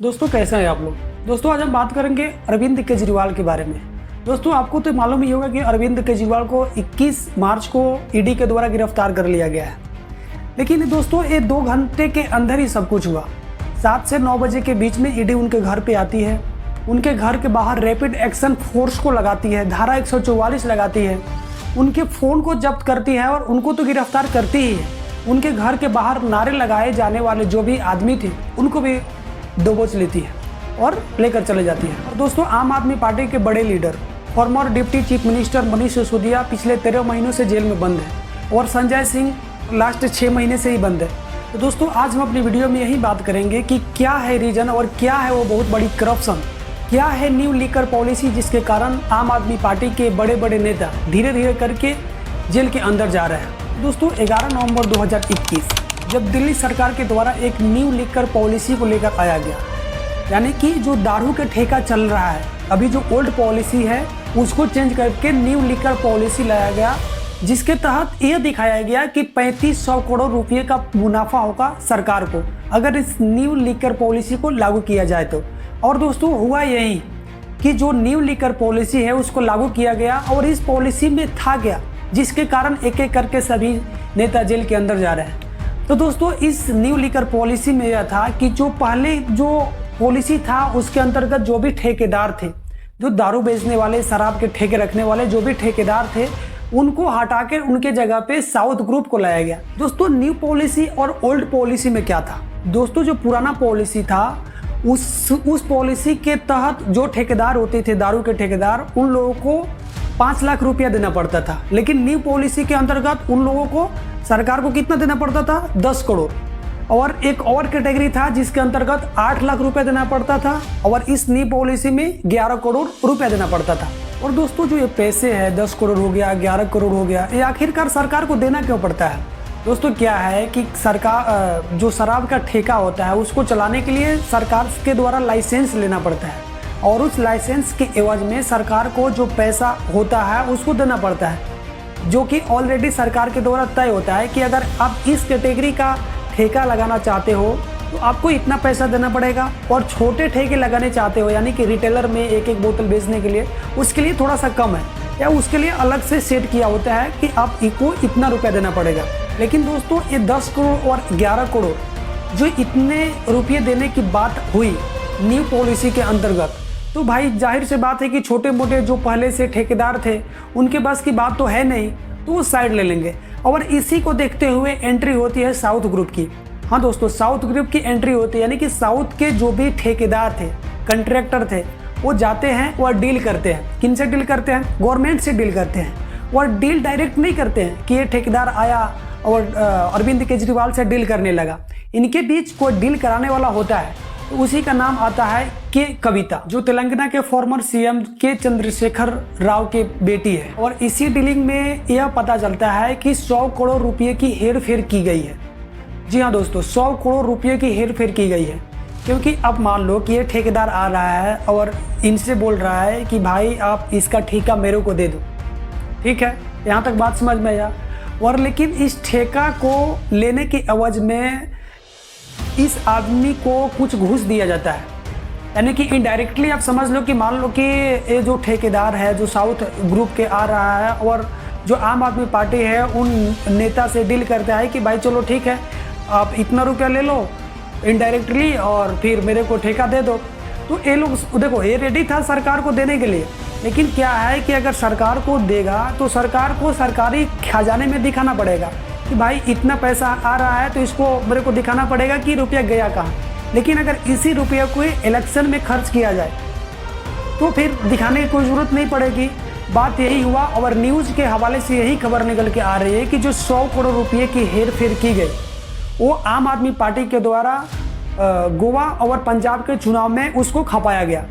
दोस्तों कैसे हैं आप लोग। दोस्तों आज हम बात करेंगे अरविंद केजरीवाल के बारे में। दोस्तों आपको तो मालूम ही होगा कि अरविंद केजरीवाल को 21 मार्च को ईडी के द्वारा गिरफ्तार कर लिया गया है। लेकिन दोस्तों ये 2 घंटे के अंदर ही सब कुछ हुआ। 7 से 9 बजे के बीच में ईडी उनके घर पे आती है, उनके घर के बाहर रैपिड एक्शन फोर्स को लगाती है, धारा 144 लगाती है, उनके फ़ोन को जब्त करती है और उनको तो गिरफ्तार करती ही है। उनके घर के बाहर नारे लगाए जाने वाले जो भी आदमी थे उनको भी दबोच लेती है और लेकर चले जाती है। और दोस्तों आम आदमी पार्टी के बड़े leader farmer deputy chief minister Manish Sisodia पिछले 13 महीनों से जेल में बंद है और संजय सिंह लास्ट 6 महीने से ही बंद है। तो दोस्तों आज हम अपनी वीडियो में यही बात करेंगे कि क्या है रीज़न और क्या है वो बहुत बड़ी करप्शन, क्या है न्यू लीकर पॉलिसी जिसके कारण आम आदमी पार्टी के बड़े बड़े नेता धीरे धीरे करके जेल के अंदर जा रहे हैं। दोस्तों 11 नवंबर 2021 जब दिल्ली सरकार के द्वारा एक न्यू लीकर पॉलिसी को लेकर आया गया, यानी कि जो दारू के ठेका चल रहा है, अभी जो ओल्ड पॉलिसी है उसको चेंज करके न्यू लीकर पॉलिसी लाया गया, जिसके तहत यह दिखाया गया कि 3500 करोड़ रुपये का मुनाफा होगा सरकार को अगर इस न्यू लीकर पॉलिसी को लागू किया जाए तो। और दोस्तों हुआ यही कि जो न्यू लीकर पॉलिसी है उसको लागू किया गया और इस पॉलिसी में था गया, जिसके कारण एक एक करके सभी नेता जेल के अंदर जा रहे हैं। तो दोस्तों इस न्यू लीकर पॉलिसी में यह था कि जो पहले जो पॉलिसी था उसके अंतर्गत जो भी ठेकेदार थे, जो दारू बेचने वाले, शराब के ठेके रखने वाले जो भी ठेकेदार थे, उनको हटाकर उनके जगह पे साउथ ग्रुप को लाया गया। दोस्तों न्यू पॉलिसी और ओल्ड पॉलिसी में क्या था? दोस्तों जो पुराना पॉलिसी था उस पॉलिसी के तहत जो ठेकेदार होते थे, दारू के ठेकेदार, उन लोगों को 5 लाख रुपया देना पड़ता था। लेकिन न्यू पॉलिसी के अंतर्गत उन लोगों को सरकार को कितना देना पड़ता था? 10 करोड़। और एक और कैटेगरी था जिसके अंतर्गत 8 लाख रुपए देना पड़ता था और इस न्यू पॉलिसी में 11 करोड़ रुपए देना पड़ता था। और दोस्तों जो ये पैसे है 10 करोड़ हो गया, 11 करोड़ हो गया, ये आखिरकार सरकार को देना क्यों पड़ता है? दोस्तों क्या है कि सरकार जो शराब का ठेका होता है उसको चलाने के लिए सरकार के द्वारा लाइसेंस लेना पड़ता है और उस लाइसेंस के एवज में सरकार को जो पैसा होता है उसको देना पड़ता है, जो कि ऑलरेडी सरकार के द्वारा तय होता है कि अगर आप इस कैटेगरी का ठेका लगाना चाहते हो तो आपको इतना पैसा देना पड़ेगा, और छोटे ठेके लगाने चाहते हो यानी कि रिटेलर में एक एक बोतल बेचने के लिए उसके लिए थोड़ा सा कम है या उसके लिए अलग से सेट किया होता है कि आप इनको इतना रुपया देना पड़ेगा। लेकिन दोस्तों ये 10 करोड़ और 11 करोड़ जो इतने रुपये देने की बात हुई न्यू पॉलिसी के अंतर्गत, तो भाई जाहिर से बात है कि छोटे मोटे जो पहले से ठेकेदार थे उनके पास की बात तो है नहीं, तो वो साइड ले लेंगे। और इसी को देखते हुए एंट्री होती है साउथ ग्रुप की। हाँ दोस्तों साउथ ग्रुप की एंट्री होती है, यानी कि साउथ के जो भी ठेकेदार थे, कंट्रैक्टर थे, वो जाते हैं और डील करते हैं। किन से डील करते हैं? गवर्नमेंट से डील करते हैं। और डील डायरेक्ट नहीं करते हैं कि ये ठेकेदार आया और अरविंद केजरीवाल से डील करने लगा। इनके बीच कोई डील कराने वाला होता है, तो उसी का नाम आता है के कविता, जो तेलंगाना के फॉर्मर सीएम के चंद्रशेखर राव के बेटी है। और इसी डीलिंग में यह पता चलता है कि 100 करोड़ रुपये की हेरफेर की गई है। जी हाँ दोस्तों 100 करोड़ रुपये की हेरफेर की गई है, क्योंकि अब मान लो कि ये ठेकेदार आ रहा है और इनसे बोल रहा है कि भाई आप इसका ठेका मेरे को दे दो। ठीक है, यहाँ तक बात समझ में आया। और लेकिन इस ठेका को लेने के एवज में इस आदमी को कुछ घूस दिया जाता है, यानी कि इनडायरेक्टली आप समझ लो कि मान लो कि ये जो ठेकेदार है जो साउथ ग्रुप के आ रहा है और जो आम आदमी पार्टी है उन नेता से डील करता है कि भाई चलो ठीक है आप इतना रुपया ले लो इनडायरेक्टली और फिर मेरे को ठेका दे दो। तो ये लोग देखो ये रेडी था सरकार को देने के लिए, लेकिन क्या है कि अगर सरकार को देगा तो सरकार को सरकारी खजाने में दिखाना पड़ेगा कि भाई इतना पैसा आ रहा है तो इसको मेरे को दिखाना पड़ेगा कि रुपया गया कहाँ। लेकिन अगर इसी रुपये को इलेक्शन में खर्च किया जाए तो फिर दिखाने की कोई ज़रूरत नहीं पड़ेगी। बात यही हुआ और न्यूज़ के हवाले से यही खबर निकल के आ रही है कि जो 100 करोड़ रुपये की हेरफेर की गई वो आम आदमी पार्टी के द्वारा गोवा और पंजाब के चुनाव में उसको खपाया गया।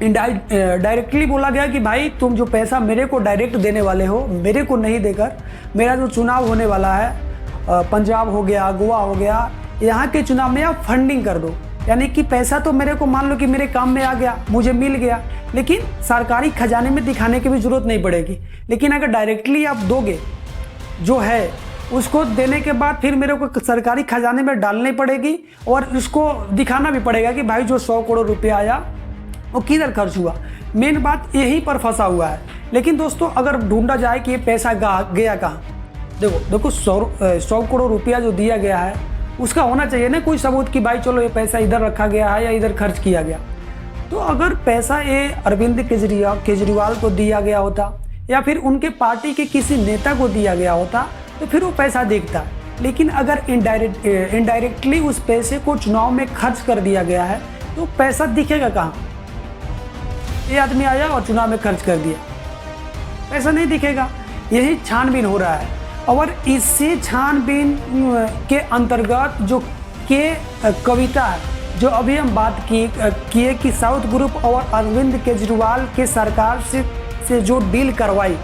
डायरेक्टली बोला गया कि भाई तुम जो पैसा मेरे को डायरेक्ट देने वाले हो, मेरे को नहीं देकर मेरा जो चुनाव होने वाला है पंजाब हो गया, गोवा हो गया, यहाँ के चुनाव में आप फंडिंग कर दो। यानी कि पैसा तो मेरे को मान लो कि मेरे काम में आ गया, मुझे मिल गया, लेकिन सरकारी खजाने में दिखाने की भी ज़रूरत नहीं पड़ेगी। लेकिन अगर डायरेक्टली आप दोगे जो है उसको देने के बाद फिर मेरे को सरकारी खजाने में डालनी पड़ेगी और उसको दिखाना भी पड़ेगा कि भाई जो 100 करोड़ रुपया आया वो किधर खर्च हुआ। मेन बात यहीं पर फंसा हुआ है। लेकिन दोस्तों अगर ढूंढा जाए कि ये पैसा गया कहाँ, देखो 100 करोड़ रुपया जो दिया गया है उसका होना चाहिए ना कोई सबूत कि भाई चलो ये पैसा इधर रखा गया है या इधर खर्च किया गया। तो अगर पैसा ये अरविंद केजरीवाल को दिया गया होता या फिर उनके पार्टी के किसी नेता को दिया गया होता तो फिर वो पैसा दिखता। लेकिन अगर इनडायरेक्टली उस पैसे को चुनाव में खर्च कर दिया गया है तो पैसा दिखेगा कहाँ। ये आदमी आया और चुनाव में खर्च कर दिया, पैसा नहीं दिखेगा। यही छानबीन हो रहा है और इसी छानबीन के अंतर्गत जो कविता है जो अभी हम बात किए कि साउथ ग्रुप और अरविंद केजरीवाल के सरकार से जो डील करवाई,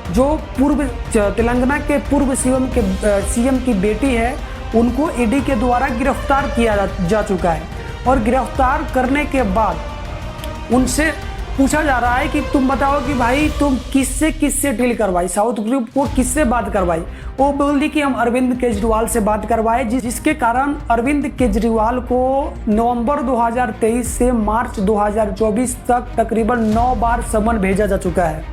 जो पूर्व तेलंगाना के पूर्व सीएम की बेटी है उनको ईडी के द्वारा गिरफ्तार किया जा चुका है। और गिरफ्तार करने के बाद उनसे पूछा जा रहा है कि तुम बताओ कि भाई तुम किससे डील करवाई, साउथ ग्रुप को किससे बात करवाई। वो बोल दी कि हम अरविंद केजरीवाल से बात करवाए, जिसके कारण अरविंद केजरीवाल को नवंबर 2023 से मार्च 2024 तक तकरीबन 9 बार समन भेजा जा चुका है।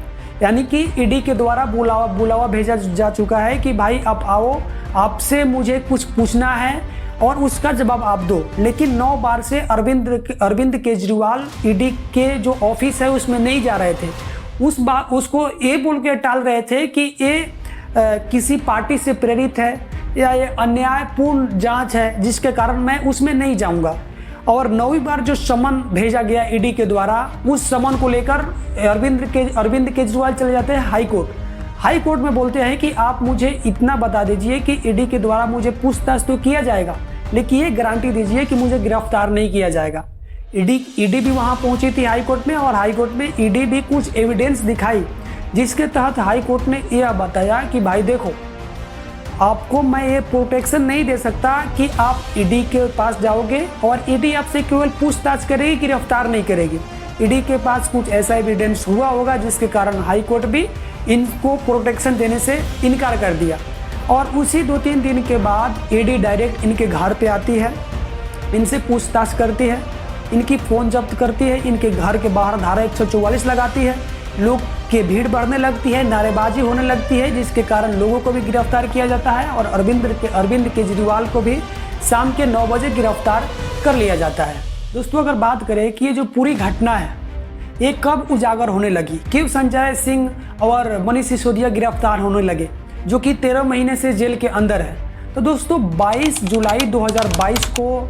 यानी कि ईडी के द्वारा बुलावा भेजा जा चुका है कि भाई आप आओ, आपसे मुझे कुछ पूछना है और उसका जवाब आप दो। लेकिन 9 बार से अरविंद केजरीवाल ईडी के जो ऑफिस है उसमें नहीं जा रहे थे। उसको ये बोल के टाल रहे थे कि ये किसी पार्टी से प्रेरित है या ये अन्यायपूर्ण जांच है जिसके कारण मैं उसमें नहीं जाऊंगा। और 9वीं बार जो समन भेजा गया ईडी के द्वारा, उस समन को लेकर अरविंद केजरीवाल चले जाते हैं हाई कोर्ट में बोलते हैं कि आप मुझे इतना बता दीजिए कि ईडी के द्वारा मुझे पूछताछ तो किया जाएगा लेकिन ये गारंटी दीजिए कि मुझे गिरफ्तार नहीं किया जाएगा। ईडी भी वहां पहुंची थी हाई कोर्ट में और हाई कोर्ट में ईडी भी कुछ एविडेंस दिखाई जिसके तहत हाई कोर्ट ने यह बताया कि भाई देखो आपको मैं ये प्रोटेक्शन नहीं दे सकता कि आप ईडी के पास जाओगे और ईडी आपसे केवल पूछताछ करेगी, गिरफ्तार नहीं करेगी। ईडी के पास कुछ ऐसा एविडेंस हुआ होगा जिसके कारण हाई कोर्ट भी इनको प्रोटेक्शन देने से इनकार कर दिया। और उसी 2-3 दिन के बाद ईडी डायरेक्ट इनके घर पे आती है, इनसे पूछताछ करती है, इनकी फ़ोन जब्त करती है, इनके घर के बाहर धारा 144 लगाती है, लोग की भीड़ बढ़ने लगती है, नारेबाजी होने लगती है जिसके कारण लोगों को भी गिरफ्तार किया जाता है और अरविंद केजरीवाल को भी शाम के 9 बजे गिरफ्तार कर लिया जाता है। दोस्तों अगर बात करें कि ये जो पूरी घटना है ये कब उजागर होने लगी, क्यों संजय सिंह और मनीष सिसोदिया गिरफ्तार होने लगे जो कि 13 महीने से जेल के अंदर है। तो दोस्तों 22 जुलाई 2022 को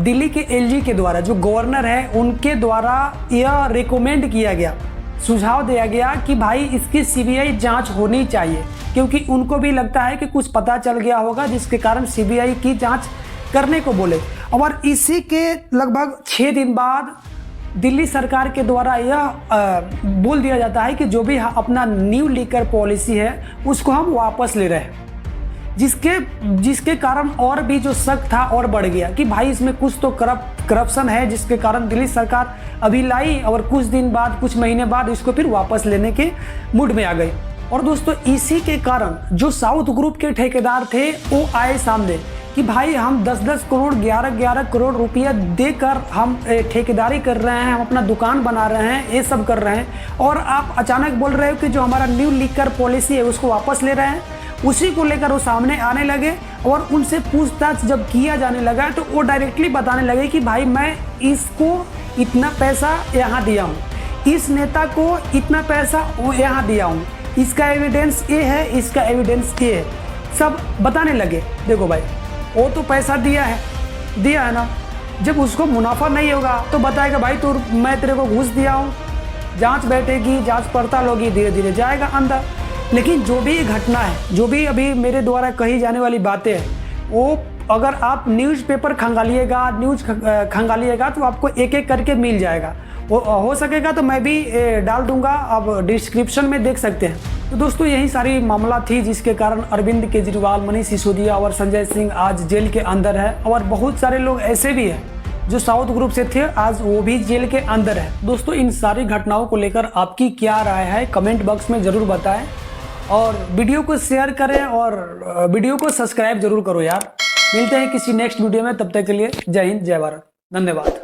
दिल्ली के एलजी के द्वारा जो गवर्नर है उनके द्वारा यह रिकमेंड किया गया, सुझाव दिया गया कि भाई इसकी सीबीआई जांच होनी चाहिए क्योंकि उनको भी लगता है कि कुछ पता चल गया होगा जिसके कारण सीबीआई की जांच करने को बोले। और इसी के लगभग 6 दिन बाद दिल्ली सरकार के द्वारा यह बोल दिया जाता है कि जो भी अपना न्यू लीकर पॉलिसी है उसको हम वापस ले रहे हैं, जिसके कारण और भी जो शक था और बढ़ गया कि भाई इसमें कुछ तो करप्शन है जिसके कारण दिल्ली सरकार अभी लाई और कुछ दिन बाद कुछ महीने बाद इसको फिर वापस लेने के मूड में आ गई। और दोस्तों इसी के कारण जो साउथ ग्रुप के ठेकेदार थे वो आए सामने कि भाई हम 10-10 करोड़ 11-11 करोड़ रुपया देकर हम ठेकेदारी कर रहे हैं, हम अपना दुकान बना रहे हैं, ये सब कर रहे हैं और आप अचानक बोल रहे हो कि जो हमारा न्यू लीकर पॉलिसी है उसको वापस ले रहे हैं। उसी को लेकर वो सामने आने लगे और उनसे पूछताछ जब किया जाने लगा तो वो डायरेक्टली बताने लगे कि भाई मैं इसको इतना पैसा यहाँ दिया हूँ, इस नेता को इतना पैसा यहाँ दिया हूँ, इसका एविडेंस ये है, इसका एविडेंस ये है, सब बताने लगे। देखो भाई वो तो पैसा दिया है ना, जब उसको मुनाफा नहीं होगा तो बताएगा भाई तो मैं तेरे को घूस दिया हूँ, जांच बैठेगी, जांच पड़ताल होगी, धीरे धीरे जाएगा अंदर। लेकिन जो भी घटना है, जो भी अभी मेरे द्वारा कही जाने वाली बातें हैं, वो अगर आप न्यूज़पेपर खंगालिएगा तो आपको एक एक करके मिल जाएगा। वो हो सकेगा तो मैं भी डाल दूंगा, आप डिस्क्रिप्शन में देख सकते हैं। तो दोस्तों यही सारी मामला थी जिसके कारण अरविंद केजरीवाल, मनीष सिसोदिया और संजय सिंह आज जेल के अंदर है और बहुत सारे लोग ऐसे भी हैं जो साउथ ग्रुप से थे, आज वो भी जेल के अंदर है। दोस्तों इन सारी घटनाओं को लेकर आपकी क्या राय है कमेंट बॉक्स में ज़रूर बताएं और वीडियो को शेयर करें और वीडियो को सब्सक्राइब जरूर करो यार। मिलते हैं किसी नेक्स्ट वीडियो में, तब तक के लिए जय हिंद जय भारत, धन्यवाद।